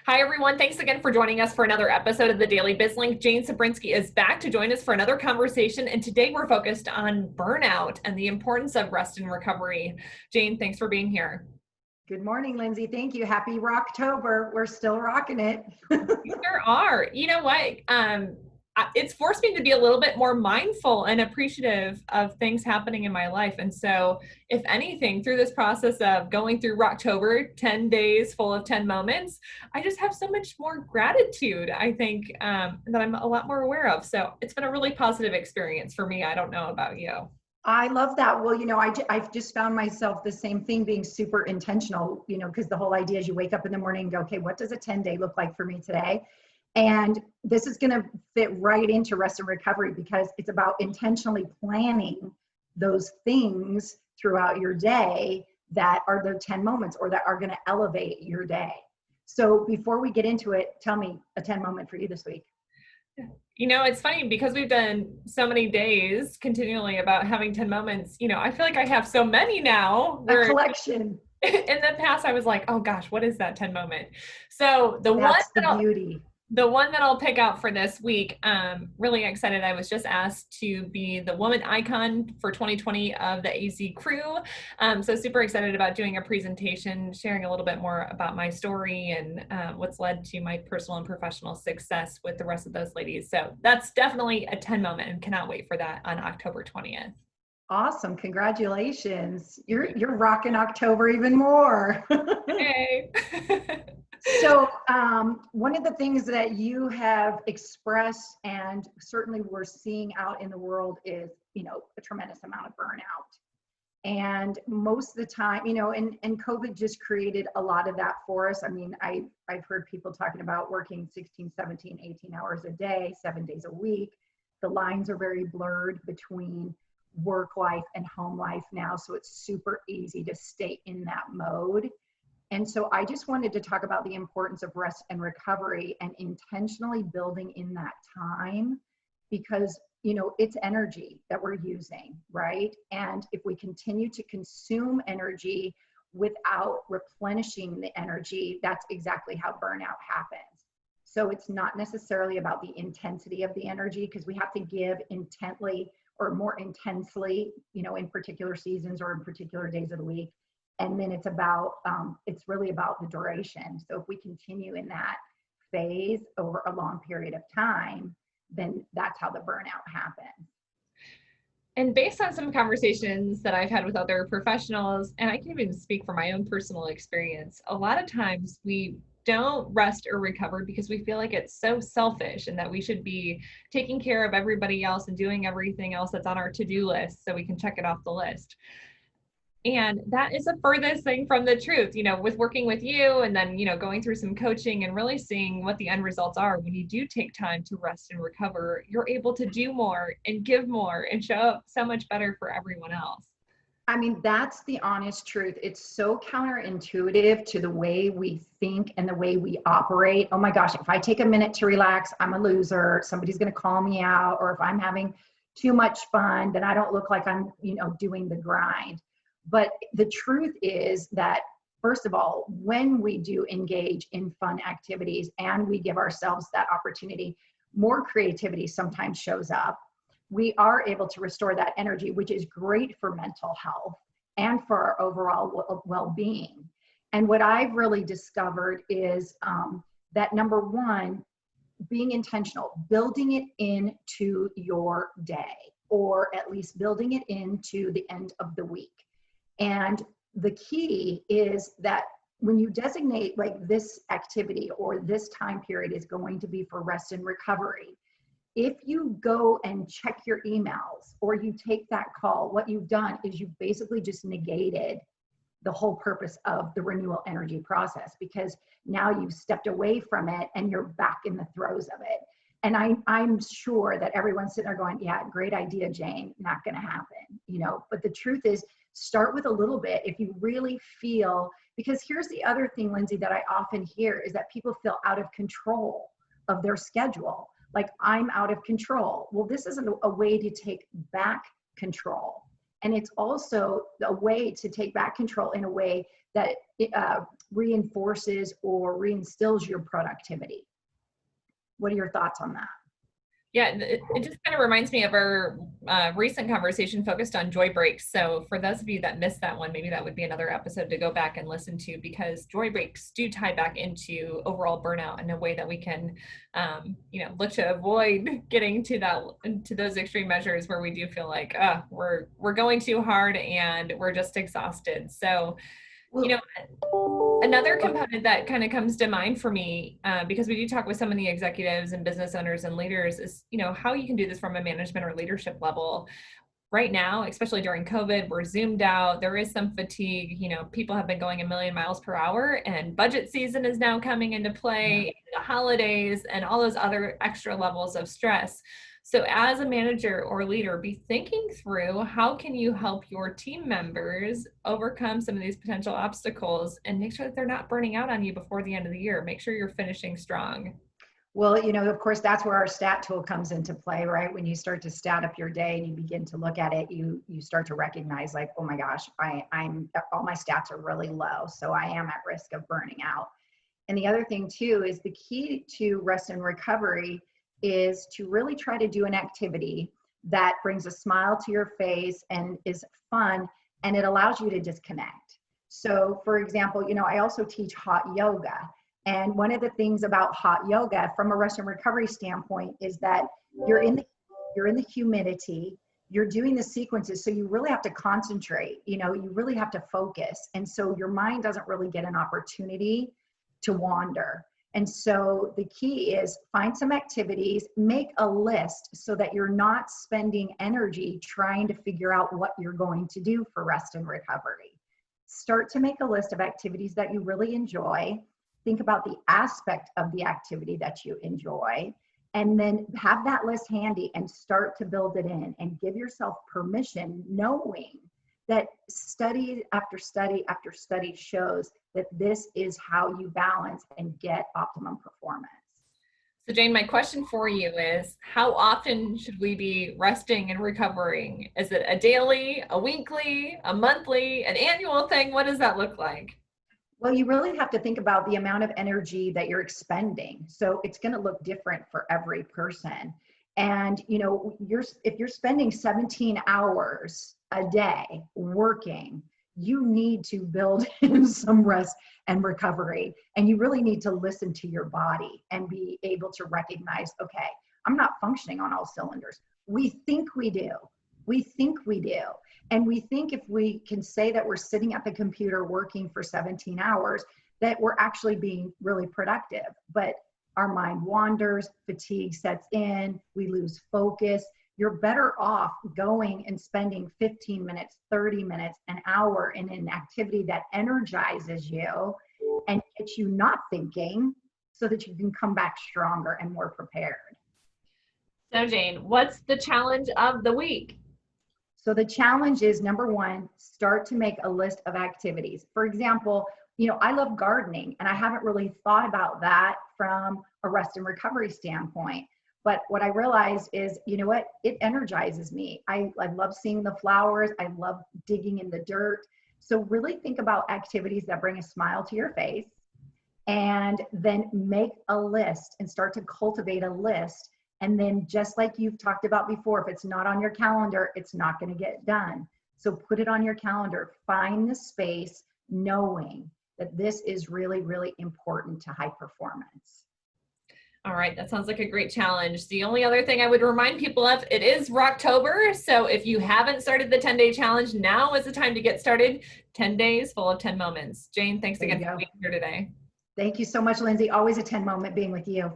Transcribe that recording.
Hi, everyone. Thanks again for joining us for another episode of the Daily BizLink. Jane Cebrynski is back to join us for another conversation. And today we're focused on burnout and the importance of rest and recovery. Jane, thanks for being here. Good morning, Lindsay. Thank you. Happy Rocktober. We're still rocking it. We sure are. You know what? It's forced me to be a little bit more mindful and appreciative of things happening in my life. And so, if anything, through this process of going through Rocktober, 10 days full of 10 moments, I just have so much more gratitude, I think, that I'm a lot more aware of. So it's been a really positive experience for me. I don't know about you. I love that. Well, I've just found myself the same thing, being super intentional, because the whole idea is you wake up in the morning and go, okay, what does a 10-day look like for me today? And this is going to fit right into rest and recovery because it's about intentionally planning those things throughout your day that are the 10 moments or that are going to elevate your day. So before we get into it, tell me a 10 moment for you this week. You know, it's funny because we've done so many days continually about having 10 moments. I feel like I have so many now. A collection. In the past, I was like, oh gosh, what is that 10 moment? So That's the beauty. The one that I'll pick out for this week, really excited. I was just asked to be the woman icon for 2020 of the AZ crew. So super excited about doing a presentation, sharing a little bit more about my story and what's led to my personal and professional success with the rest of those ladies. So that's definitely a 10 moment and cannot wait for that on October 20th. Awesome. Congratulations. You're rocking October even more. Hey. So one of the things that you have expressed and certainly we're seeing out in the world is, a tremendous amount of burnout. And most of the time, and COVID just created a lot of that for us. I mean, I've heard people talking about working 16, 17, 18 hours a day, 7 days a week. The lines are very blurred between work life and home life now. So it's super easy to stay in that mode. And so I just wanted to talk about the importance of rest and recovery and intentionally building in that time because, it's energy that we're using, right? And if we continue to consume energy without replenishing the energy, that's exactly how burnout happens. So it's not necessarily about the intensity of the energy because we have to give intently or more intensely, in particular seasons or in particular days of the week. And then it's really about the duration. So if we continue in that phase over a long period of time, then that's how the burnout happens. And based on some conversations that I've had with other professionals, and I can even speak from my own personal experience, a lot of times we don't rest or recover because we feel like it's so selfish and that we should be taking care of everybody else and doing everything else that's on our to-do list so we can check it off the list. And that is the furthest thing from the truth, with working with you and then, going through some coaching and really seeing what the end results are. When you do take time to rest and recover, you're able to do more and give more and show up so much better for everyone else. I mean, that's the honest truth. It's so counterintuitive to the way we think and the way we operate. Oh my gosh, if I take a minute to relax, I'm a loser. Somebody's going to call me out. Or if I'm having too much fun, then I don't look like I'm, doing the grind. But the truth is that, first of all, when we do engage in fun activities and we give ourselves that opportunity, more creativity sometimes shows up. We are able to restore that energy, which is great for mental health and for our overall well-being. And what I've really discovered is that number one, being intentional, building it into your day, or at least building it into the end of the week. And the key is that when you designate like this activity or this time period is going to be for rest and recovery, if you go and check your emails or you take that call, what you've done is you've basically just negated the whole purpose of the renewal energy process because now you've stepped away from it and you're back in the throes of it. And I'm sure that everyone's sitting there going, yeah, great idea, Jane, not going to happen, but the truth is, start with a little bit if you really feel, because here's the other thing, Lindsay, that I often hear is that people feel out of control of their schedule. Like, I'm out of control. Well, this isn't a way to take back control And it's also a way to take back control in a way that reinforces or reinstills your productivity. What are your thoughts on that? Yeah, it just kind of reminds me of our recent conversation focused on joy breaks. So for those of you that missed that one, maybe that would be another episode to go back and listen to, because joy breaks do tie back into overall burnout in a way that we can, look to avoid getting to those extreme measures where we do feel like we're going too hard and we're just exhausted. So, you know, another component that kind of comes to mind for me, because we do talk with some of the executives and business owners and leaders, is, how you can do this from a management or leadership level. Right now, especially during COVID, we're zoomed out. There is some fatigue. People have been going a million miles per hour, and budget season is now coming into play, the holidays, and all those other extra levels of stress. So as a manager or leader, be thinking through how can you help your team members overcome some of these potential obstacles and make sure that they're not burning out on you before the end of the year. Make sure you're finishing strong. Well, of course, that's where our stat tool comes into play, right? When you start to stat up your day and you begin to look at it, you start to recognize, like, oh my gosh, I'm all my stats are really low, so I am at risk of burning out. And the other thing too is the key to rest and recovery is to really try to do an activity that brings a smile to your face and is fun, and it allows you to disconnect. So for example, I also teach hot yoga. And one of the things about hot yoga from a rest and recovery standpoint is that you're in the humidity, you're doing the sequences. So you really have to concentrate, you really have to focus. And so your mind doesn't really get an opportunity to wander. And so the key is find some activities, make a list so that you're not spending energy trying to figure out what you're going to do for rest and recovery. Start to make a list of activities that you really enjoy. Think about the aspect of the activity that you enjoy, and then have that list handy and start to build it in and give yourself permission, knowing that study after study after study shows that this is how you balance and get optimum performance. So Jane, my question for you is, how often should we be resting and recovering? Is it a daily, a weekly, a monthly, an annual thing? What does that look like? Well, you really have to think about the amount of energy that you're expending. So it's going to look different for every person. And, if you're spending 17 hours a day working, you need to build in some rest and recovery. And you really need to listen to your body and be able to recognize, okay, I'm not functioning on all cylinders. We think we do. We think we do. And we think if we can say that we're sitting at the computer working for 17 hours, that we're actually being really productive. But our mind wanders, fatigue sets in, we lose focus. You're better off going and spending 15 minutes, 30 minutes, an hour in an activity that energizes you and gets you not thinking, so that you can come back stronger and more prepared. So Jane, what's the challenge of the week? So the challenge is, number one, start to make a list of activities. For example, I love gardening, and I haven't really thought about that from a rest and recovery standpoint. But what I realized is, it energizes me. I love seeing the flowers. I love digging in the dirt. So really think about activities that bring a smile to your face, and then make a list and start to cultivate a list. And then, just like you've talked about before, if it's not on your calendar, it's not going to get done. So put it on your calendar, find the space, knowing that this is really, really important to high performance. All right, that sounds like a great challenge. The only other thing I would remind people of, it is Rocktober. So if you haven't started the 10-day challenge, now is the time to get started. 10 days full of 10 moments. Jane, thanks again for being here today. Thank you so much, Lindsay. Always a 10 moment being with you.